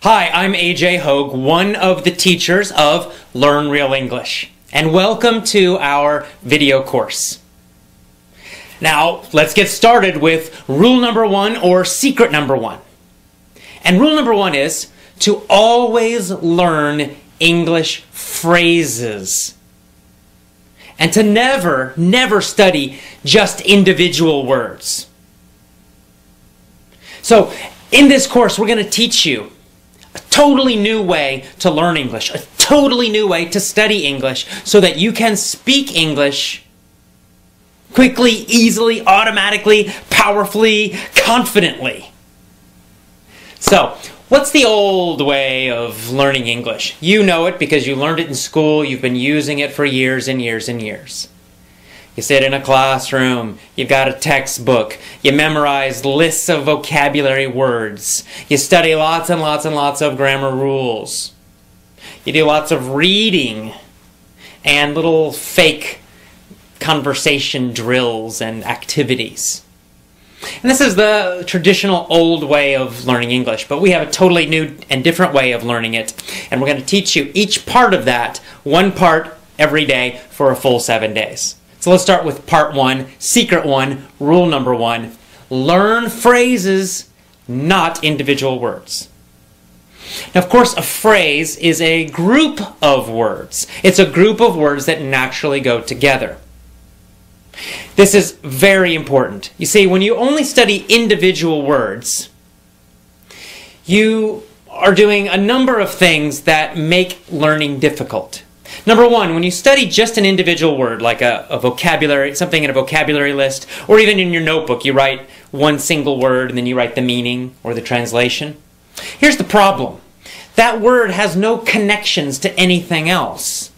Hi, I'm AJ Hogue, one of the teachers of Learn Real English, and welcome to our video course. Now, let's get started with rule number one, or secret number one. And rule number one is to always learn English phrases. And to never study just individual words. So, in this course, we're going to teach you a totally new way to learn English, a totally new way to study English so that you can speak English quickly, easily, automatically, powerfully, confidently. So, what's the old way of learning English? You know it because you learned it in school, you've been using it for years and years and years. You sit in a classroom, you've got a textbook, you memorize lists of vocabulary words, you study lots and lots and lots of grammar rules. You do lots of reading and little fake conversation drills and activities. And this is the traditional old way of learning English, but we have a totally new and different way of learning it. And we're going to teach you each part of that, one part every day for a full 7 days. So let's start with part one, secret one, rule number one. Learn phrases, not individual words. Now, of course, a phrase is a group of words. It's a group of words that naturally go together. This is very important. You see, when you only study individual words, you are doing a number of things that make learning difficult. Number one, when you study just an individual word, like a vocabulary, something in a vocabulary list, or even in your notebook, you write one single word and then you write the meaning or the translation. Here's the problem. That word has no connections to anything else.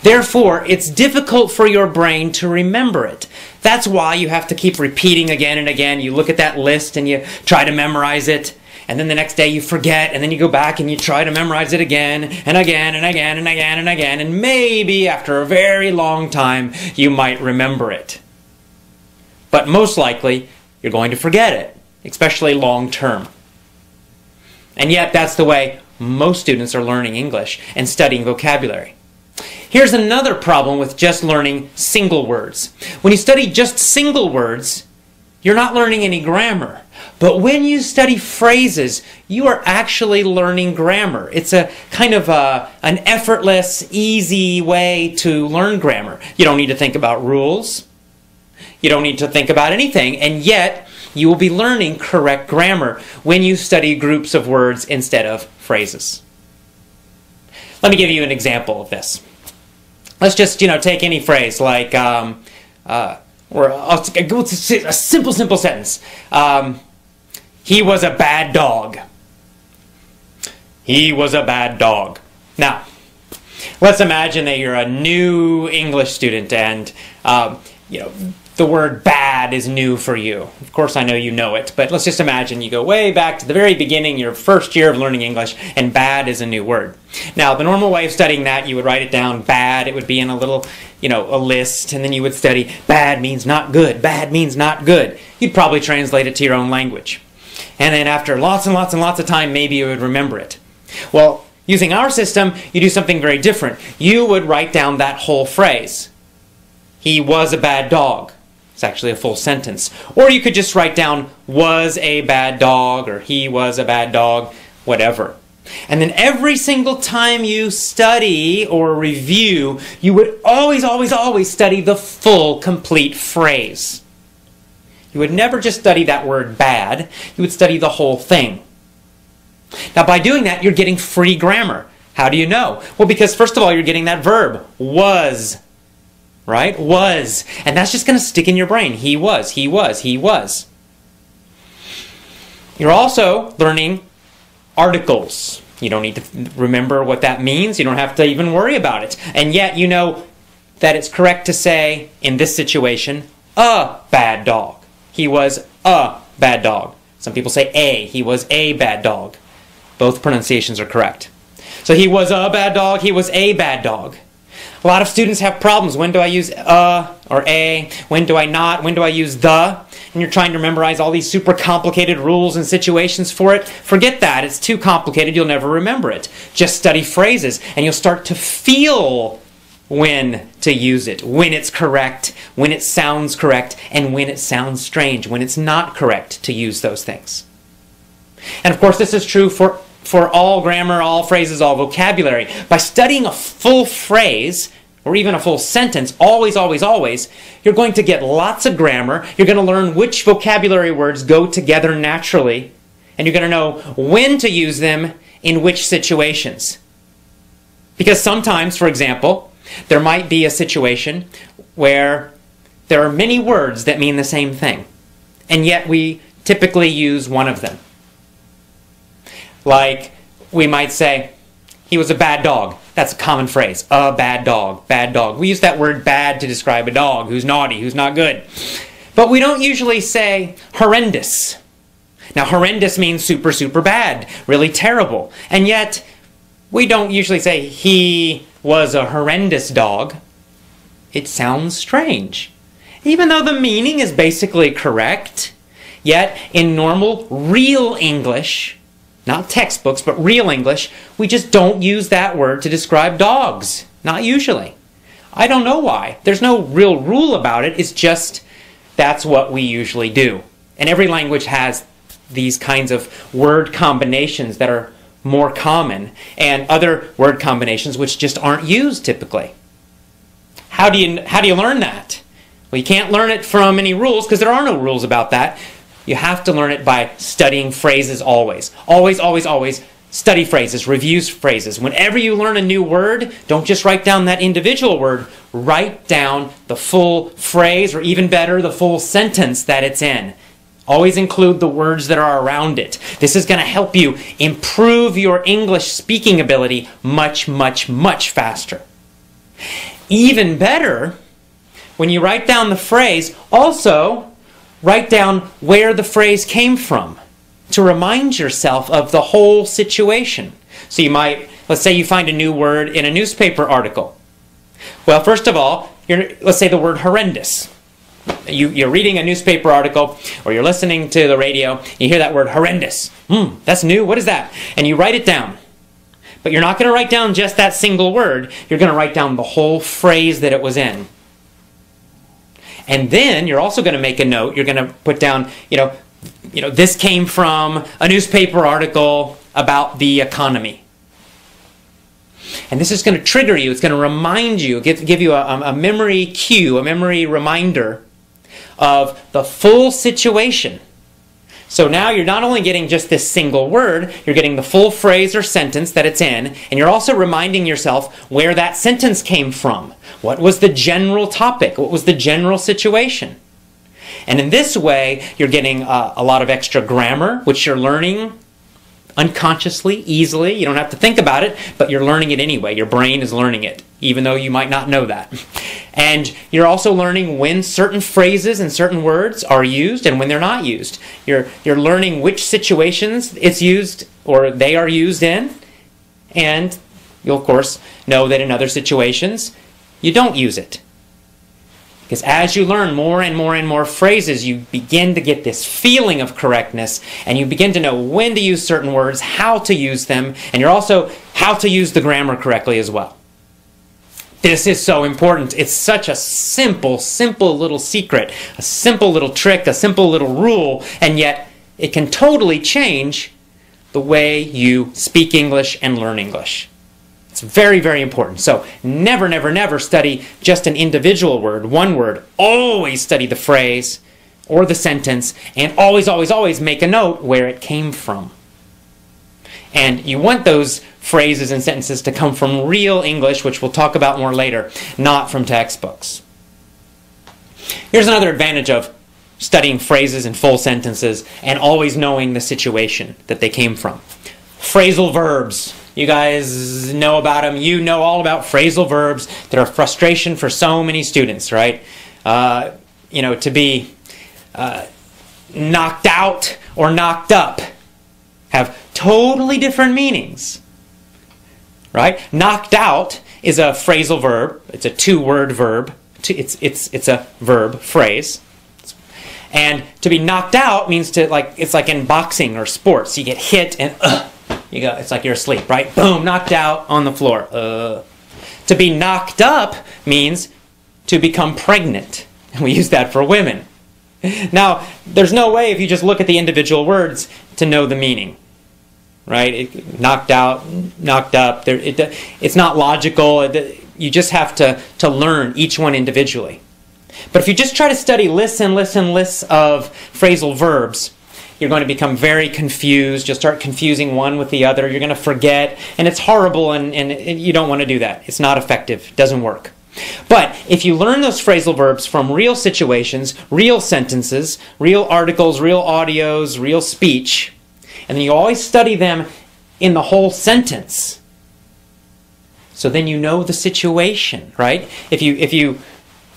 Therefore, it's difficult for your brain to remember it. That's why you have to keep repeating again and again. You look at that list and you try to memorize it. And then the next day you forget, and then you go back and you try to memorize it again, and again, and again, and again, and again, and maybe after a very long time you might remember it. But most likely you're going to forget it, especially long term. And yet that's the way most students are learning English and studying vocabulary. Here's another problem with just learning single words. When you study just single words, you're not learning any grammar. But when you study phrases, you are actually learning grammar. It's a kind of an effortless, easy way to learn grammar. You don't need to think about rules. You don't need to think about anything. And yet, you will be learning correct grammar when you study groups of words instead of phrases. Let me give you an example of this. Let's just, take any phrase like, or I'll go to a simple sentence. He was a bad dog. He was a bad dog. Now, let's imagine that you're a new English student and, the word bad is new for you. Of course, I know you know it, but let's just imagine you go way back to the very beginning, your first year of learning English, and bad is a new word. Now, the normal way of studying that, you would write it down, bad, it would be in a little, a list, and then you would study, bad means not good, bad means not good. You'd probably translate it to your own language. And then after lots and lots and lots of time, maybe you would remember it. Well, using our system, you do something very different. You would write down that whole phrase. He was a bad dog. It's actually a full sentence. Or you could just write down, was a bad dog, or he was a bad dog, whatever. And then every single time you study or review, you would always study the full, complete phrase. You would never just study that word bad. You would study the whole thing. Now, by doing that, you're getting free grammar. How do you know? Well, because first of all, you're getting that verb, was. Right? Was. And that's just going to stick in your brain. He was, he was, he was. You're also learning articles. You don't need to remember what that means. You don't have to even worry about it. And yet you know that it's correct to say, in this situation, a bad dog. He was a bad dog. Some people say a. He was a bad dog. Both pronunciations are correct. So he was a bad dog. He was a bad dog. A lot of students have problems. When do I use or a? When do I not? When do I use the? and you're trying to memorize all these super complicated rules and situations for it, forget that. It's too complicated. You'll never remember it. Just study phrases, and you'll start to feel when to use it, when it's correct, when it sounds correct, and when it sounds strange, when it's not correct to use those things. And of course, this is true for all grammar, all phrases, all vocabulary. By studying a full phrase, or even a full sentence, always, always, always, you're going to get lots of grammar. You're going to learn which vocabulary words go together naturally, and you're going to know when to use them in which situations. Because sometimes, for example, there might be a situation where there are many words that mean the same thing, and yet we typically use one of them. Like, we might say, he was a bad dog. That's a common phrase. A bad dog. Bad dog. We use that word bad to describe a dog who's naughty, who's not good. But we don't usually say horrendous. Now, horrendous means super, super bad, really terrible. And yet, we don't usually say he was a horrendous dog. It sounds strange. Even though the meaning is basically correct, yet in normal, real English, not textbooks, but real English, we just don't use that word to describe dogs. Not usually. I don't know why. There's no real rule about it. It's just that's what we usually do. And every language has these kinds of word combinations that are more common, and other word combinations which just aren't used typically. How do you learn that? Well, you can't learn it from any rules, because there are no rules about that. You have to learn it by studying phrases always. Always, always, always study phrases, review phrases. Whenever you learn a new word, don't just write down that individual word. Write down the full phrase, or even better, the full sentence that it's in. Always include the words that are around it. This is going to help you improve your English speaking ability much, much, much faster. Even better, when you write down the phrase, also write down where the phrase came from to remind yourself of the whole situation. So you might, let's say you find a new word in a newspaper article. Well, first of all, let's say the word horrendous. You're reading a newspaper article, or you're listening to the radio, you hear that word horrendous. That's new, what is that? And you write it down. But you're not going to write down just that single word, you're going to write down the whole phrase that it was in. And then you're also going to make a note, you're going to put down, this came from a newspaper article about the economy. And this is going to trigger you, it's going to remind you, give you a memory cue, a memory reminder of the full situation. So now you're not only getting just this single word, you're getting the full phrase or sentence that it's in, and you're also reminding yourself where that sentence came from. What was the general topic? What was the general situation? And in this way, you're getting a lot of extra grammar, which you're learning unconsciously, easily. You don't have to think about it, but you're learning it anyway. Your brain is learning it, even though you might not know that. And you're also learning when certain phrases and certain words are used and when they're not used. You're learning which situations it's used or they are used in, and you'll of course know that in other situations you don't use it. Because as you learn more and more and more phrases, you begin to get this feeling of correctness, and you begin to know when to use certain words, how to use them, and you're also how to use the grammar correctly as well. This is so important. It's such a simple, simple little secret, a simple little trick, a simple little rule, and yet it can totally change the way you speak English and learn English. It's very, very important. So never, never, never study just an individual word, one word. Always study the phrase or the sentence, and always, always, always make a note where it came from. And you want those phrases and sentences to come from real English, which we'll talk about more later, not from textbooks. Here's another advantage of studying phrases and full sentences and always knowing the situation that they came from. Phrasal verbs. You guys know about them. You know all about phrasal verbs. They're a frustration for so many students, right? To be knocked out or knocked up have totally different meanings, right? Knocked out is a phrasal verb. It's a two-word verb. It's a verb phrase. And to be knocked out means to, like, it's like in boxing or sports. You get hit and you go, it's like you're asleep, right? Boom, knocked out on the floor. To be knocked up means to become pregnant. And we use that for women. Now, there's no way if you just look at the individual words to know the meaning. Right? Knocked out, knocked up. It's not logical. You just have to learn each one individually. But if you just try to study lists and lists and lists of phrasal verbs, you're going to become very confused. You'll start confusing one with the other. You're going to forget. And it's horrible, and you don't want to do that. It's not effective. It doesn't work. But if you learn those phrasal verbs from real situations, real sentences, real articles, real audios, real speech, and then you always study them in the whole sentence. So then you know the situation, right? If you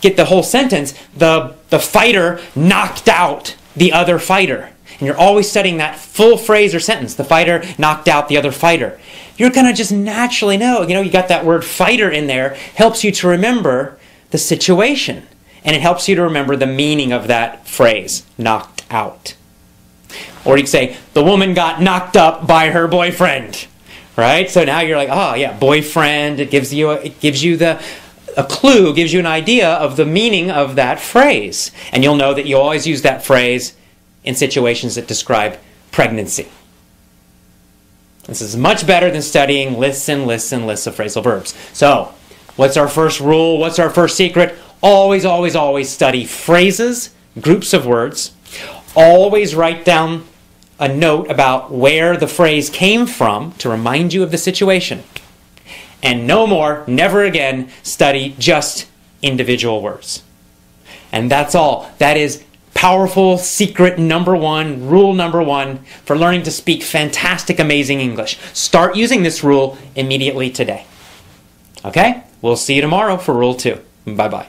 get the whole sentence, the fighter knocked out the other fighter. And you're always studying that full phrase or sentence. The fighter knocked out the other fighter. You're going to just naturally know, you got that word fighter in there, helps you to remember the situation. And it helps you to remember the meaning of that phrase, knocked out. Or you could say, the woman got knocked up by her boyfriend. Right? So now you're like, oh yeah, boyfriend. It gives you a clue, gives you an idea of the meaning of that phrase. And you'll know that you always use that phrase in situations that describe pregnancy. This is much better than studying lists and lists and lists of phrasal verbs. So, what's our first rule? What's our first secret? Always, always, always study phrases, groups of words. Always write down a note about where the phrase came from to remind you of the situation. And no more, never again, study just individual words. And that's all. That is powerful secret number one, rule number one for learning to speak fantastic, amazing English. Start using this rule immediately today. Okay? We'll see you tomorrow for rule 2. Bye-bye.